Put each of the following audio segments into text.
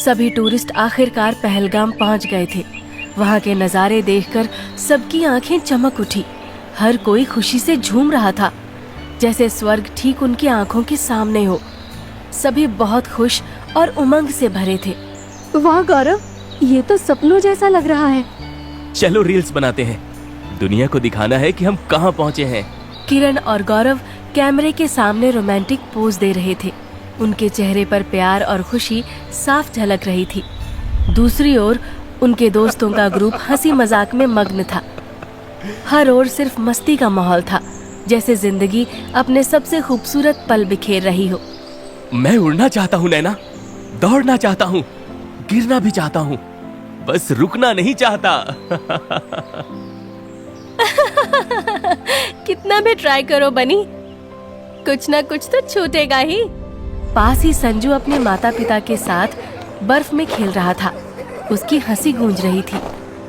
सभी टूरिस्ट आखिरकार पहलगाम पहुंच गए थे। वहां के नजारे देखकर सबकी आंखें चमक उठी। हर कोई खुशी से झूम रहा था, जैसे स्वर्ग ठीक उनकी आंखों के सामने हो। सभी बहुत खुश और उमंग से भरे थे। वाह गौरव, ये तो सपनों जैसा लग रहा है। चलो रील्स बनाते हैं, दुनिया को दिखाना है कि हम कहाँ पहुँचे हैं। किरण और गौरव कैमरे के सामने रोमांटिक पोज दे रहे थे। उनके चेहरे पर प्यार और खुशी साफ झलक रही थी। दूसरी ओर उनके दोस्तों का ग्रुप हंसी मजाक में मग्न था। हर ओर सिर्फ मस्ती का माहौल था, जैसे जिंदगी अपने सबसे खूबसूरत पल बिखेर रही हो। मैं उड़ना चाहता हूँ नैना, दौड़ना चाहता हूँ, गिरना भी चाहता हूँ, बस रुकना नहीं चाहता। कितना भी ट्राई करो बनी, कुछ ना कुछ तो छूटेगा ही। पास ही संजू अपने माता पिता के साथ बर्फ में खेल रहा था। उसकी हंसी गूंज रही थी।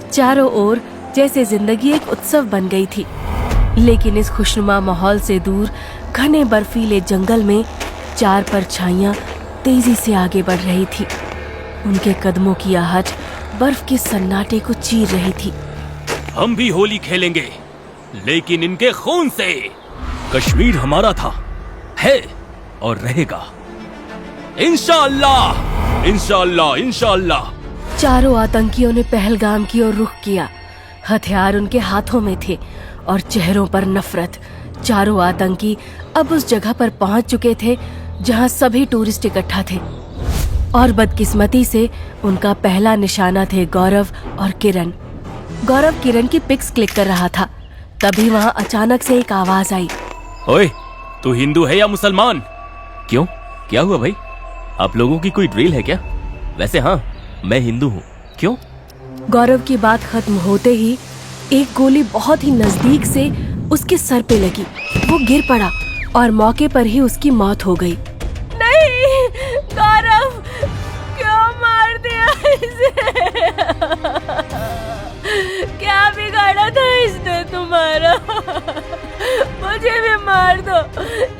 चारों ओर जैसे जिंदगी एक उत्सव बन गई थी। लेकिन इस खुशनुमा माहौल से दूर घने बर्फीले जंगल में चार परछाइयां तेजी से आगे बढ़ रही थी। उनके कदमों की आहट बर्फ के सन्नाटे को चीर रही थी। हम भी होली खेलेंगे, लेकिन इनके खून से। कश्मीर हमारा था, है और रहेगा। इंशाअल्लाह, इंशाअल्लाह, इंशाअल्लाह। चारों आतंकियों ने पहलगाम की ओर रुख किया। हथियार उनके हाथों में थे और चेहरों पर नफरत। चारों आतंकी अब उस जगह पर पहुंच चुके थे जहां सभी टूरिस्ट इकट्ठा थे। और बदकिस्मती से उनका पहला निशाना थे गौरव और किरण। गौरव किरण की पिक्स क्लिक कर रहा था, तभी वहां अचानक से एक आवाज आई। ओए, तू हिंदू है या मुसलमान? क्यों, क्या हुआ भाई? आप लोगों की कोई ड्रिल है क्या? वैसे हाँ, मैं हिंदू हूँ। क्यों? गौरव की बात खत्म होते ही एक गोली बहुत ही नजदीक से उसके सर पे लगी। वो गिर पड़ा और मौके पर ही उसकी मौत हो गई। नहीं गौरव, क्यों मार दिया इसे? क्या बिगाड़ा था इसने तुम्हारा? मुझे भी मार दो,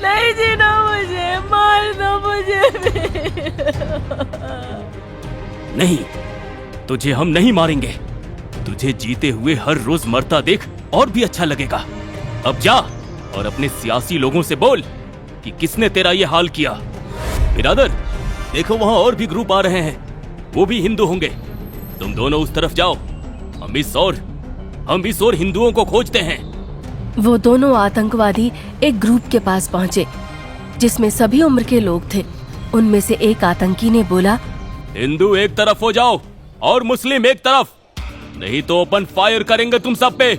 नहीं जीना मुझे, मार दो मुझे भी। नहीं, तुझे हम नहीं मारेंगे। तुझे जीते हुए हर रोज मरता देख और भी अच्छा लगेगा। अब जा और अपने सियासी लोगों से बोल कि किसने तेरा ये हाल किया। बिरादर, देखो वहाँ और भी ग्रुप आ रहे हैं, वो भी हिंदू होंगे। तुम दोनों उस तरफ जाओ, हम इस और हिंदुओं को खोजते हैं। वो दोनों आतंकवादी एक ग्रुप के पास पहुंचे, जिसमें सभी उम्र के लोग थे। उनमें से एक आतंकी ने बोला, हिंदू एक तरफ हो जाओ और मुस्लिम एक तरफ, नहीं तो ओपन फायर करेंगे तुम सब पे।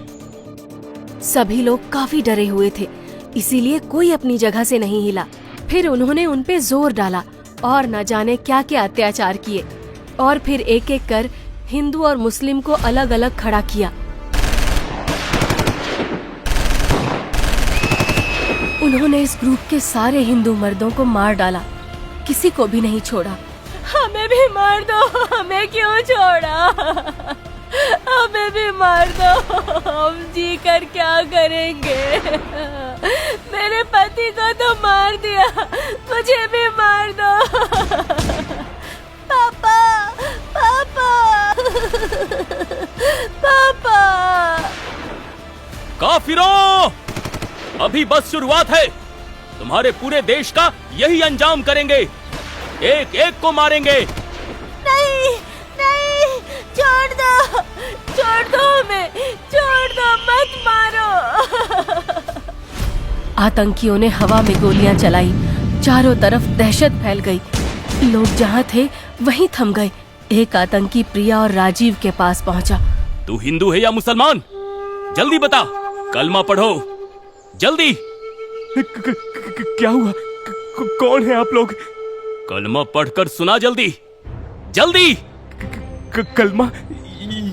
सभी लोग काफी डरे हुए थे, इसीलिए कोई अपनी जगह से नहीं हिला। फिर उन्होंने उन पे जोर डाला और न जाने क्या क्या अत्याचार किए, और फिर एक एक कर हिंदू और मुस्लिम को अलग अलग खड़ा किया। उन्होंने इस ग्रुप के सारे हिंदू मर्दों को मार डाला, किसी को भी नहीं छोड़ा। हमें भी मार दो, हमें क्यों छोड़ा? हमें भी मार दो, हम जी कर क्या करेंगे? मेरे पति को तो मार दिया, मुझे भी मार दो। पापा, पापा, पापा। काफिरों, अभी बस शुरुआत है। तुम्हारे पूरे देश का यही अंजाम करेंगे, एक एक को मारेंगे। नहीं, नहीं, छोड़ दो हमें, छोड़ दो, मत मारो। आतंकियों ने हवा में गोलियां चलाई। चारों तरफ दहशत फैल गई। लोग जहां थे वहीं थम गए। एक आतंकी प्रिया और राजीव के पास पहुंचा। तू हिंदू है या मुसलमान? जल्दी बता, कलमा पढ़ो, जल्दी। क्या हुआ? कौन है आप लोग? कलमा पढ़कर सुना, जल्दी जल्दी। कलमा?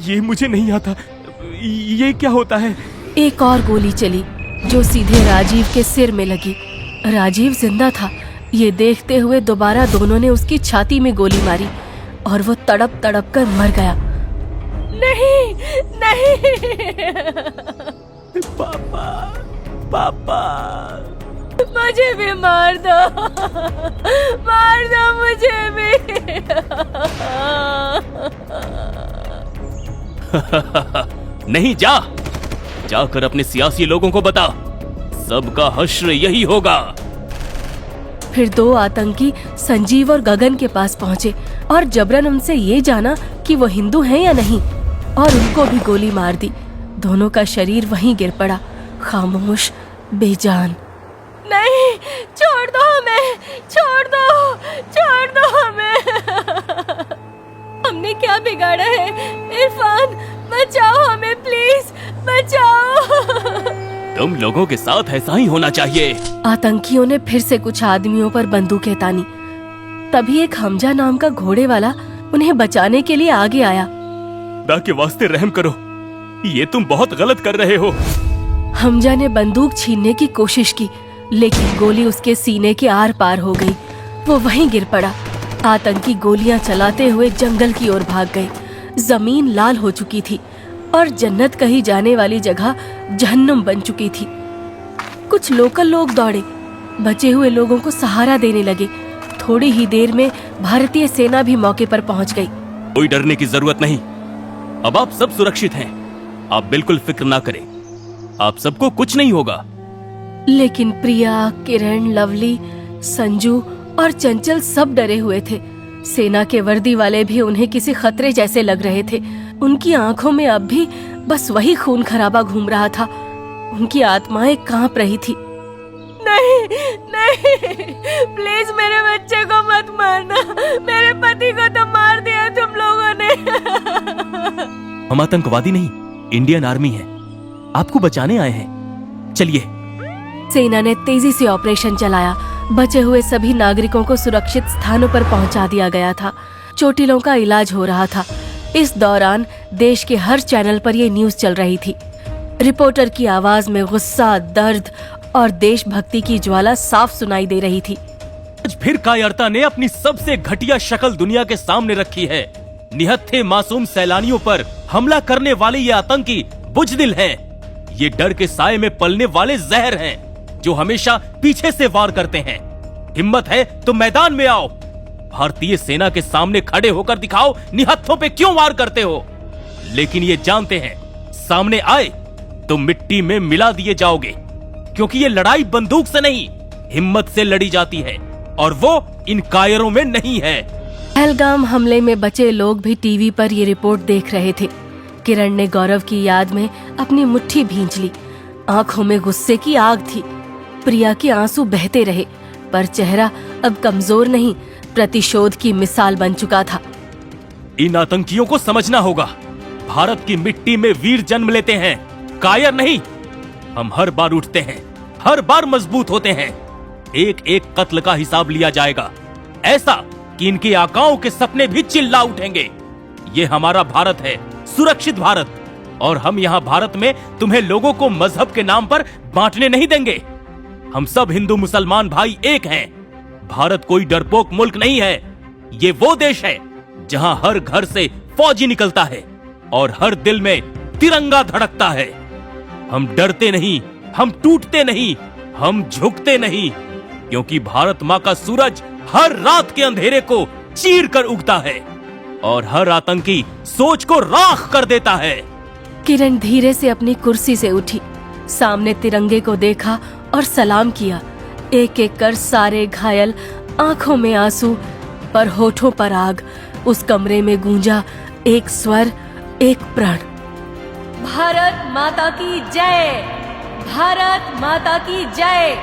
ये मुझे नहीं आता, ये क्या होता है? एक और गोली चली जो सीधे राजीव के सिर में लगी। राजीव जिंदा था। ये देखते हुए दोबारा दोनों ने उसकी छाती में गोली मारी और वो तड़प तड़प कर मर गया। नहीं, नहीं। पापा, पापा, मुझे भी मार दो मुझे भी। नहीं, जा जाकर अपने सियासी लोगों को बता, सबका हश्र यही होगा। फिर दो आतंकी संजीव और गगन के पास पहुंचे और जबरन उनसे ये जाना कि वो हिंदू हैं या नहीं, और उनको भी गोली मार दी। दोनों का शरीर वहीं गिर पड़ा, खामोश, बेजान। नहीं, छोड़ दो हमें, छोड़ दो हमें। हमने क्या बिगाड़ा है? इरफान, बचाओ हमें, प्लीज बचाओ। तुम लोगों के साथ ऐसा ही होना चाहिए। आतंकियों ने फिर से कुछ आदमियों पर बंदूकें तानी। तभी एक हमजा नाम का घोड़े वाला उन्हें बचाने के लिए आगे आया। खुदा के वास्ते रहम करो, ये तुम बहुत गलत कर रहे हो। हमजा ने बंदूक छीनने की कोशिश की, लेकिन गोली उसके सीने के आर पार हो गई। वो वहीं गिर पड़ा। आतंकी गोलियां चलाते हुए जंगल की ओर भाग गए। जमीन लाल हो चुकी थी और जन्नत कही जाने वाली जगह जहन्नुम बन चुकी थी। कुछ लोकल लोग दौड़े, बचे हुए लोगों को सहारा देने लगे। थोड़ी ही देर में भारतीय सेना भी मौके पर पहुंच गई। कोई डरने की जरूरत नहीं, अब आप सब सुरक्षित हैं। आप बिल्कुल फिक्र ना करें, आप सबको कुछ नहीं होगा। लेकिन प्रिया, किरण, लवली, संजू और चंचल सब डरे हुए थे। सेना के वर्दी वाले भी उन्हें किसी खतरे जैसे लग रहे थे। उनकी आंखों में अब भी बस वही खून खराबा घूम रहा था। उनकी आत्माएं कांप रही थी। नहीं, नहीं, प्लीज मेरे बच्चे को मत मारना। मेरे पति को तो मार दिया तुम लोगों ने। हम आतंकवादी नहीं, इंडियन आर्मी है, आपको बचाने आए हैं। चलिए। सेना ने तेजी से ऑपरेशन चलाया। बचे हुए सभी नागरिकों को सुरक्षित स्थानों पर पहुंचा दिया गया था। चोटिलों का इलाज हो रहा था। इस दौरान देश के हर चैनल पर ये न्यूज चल रही थी। रिपोर्टर की आवाज में गुस्सा, दर्द और देशभक्ति की ज्वाला साफ सुनाई दे रही थी। आज फिर कायरता ने अपनी सबसे घटिया शक्ल दुनिया के सामने रखी है। निहत्थे मासूम सैलानियों पर हमला करने वाले ये आतंकी बुजदिल हैं। ये डर के साए में पलने वाले जहर हैं, जो हमेशा पीछे से वार करते हैं। हिम्मत है तो मैदान में आओ, भारतीय सेना के सामने खड़े होकर दिखाओ निहत्थों पे क्यों वार करते हो। लेकिन ये जानते हैं, सामने आए तो मिट्टी में मिला दिए जाओगे, क्योंकि ये लड़ाई बंदूक से नहीं, हिम्मत से लड़ी जाती है, और वो इन कायरों में नहीं है। पहलगाम हमले में बचे लोग भी टीवी पर ये रिपोर्ट देख रहे थे। किरण ने गौरव की याद में अपनी मुट्ठी भींच ली। आंखों में गुस्से की आग थी। प्रिया के आंसू बहते रहे, पर चेहरा अब कमजोर नहीं, प्रतिशोध की मिसाल बन चुका था। इन आतंकियों को समझना होगा, भारत की मिट्टी में वीर जन्म लेते हैं, कायर नहीं। हम हर बार उठते हैं, हर बार मजबूत होते हैं। एक एक कत्ल का हिसाब लिया जाएगा, ऐसा कि इनके आकाओं के सपने भी चिल्ला उठेंगे। ये हमारा भारत है, सुरक्षित भारत, और हम यहाँ भारत में तुम्हें लोगों को मजहब के नाम पर बांटने नहीं देंगे। हम सब हिंदू मुसलमान भाई एक हैं। भारत कोई डरपोक मुल्क नहीं है। ये वो देश है जहाँ हर घर से फौजी निकलता है और हर दिल में तिरंगा धड़कता है। हम डरते नहीं, हम टूटते नहीं, हम झुकते नहीं, क्योंकि भारत माँ का सूरज हर रात के अंधेरे को चीर कर उगता है और हर आतंकी सोच को राख कर देता है। किरण धीरे से अपनी कुर्सी से उठी, सामने तिरंगे को देखा और सलाम किया। एक एक कर सारे घायल, आंखों में आंसू पर होठों पर आग। उस कमरे में गूंजा एक स्वर, एक प्रण। भारत माता की जय, भारत माता की जय।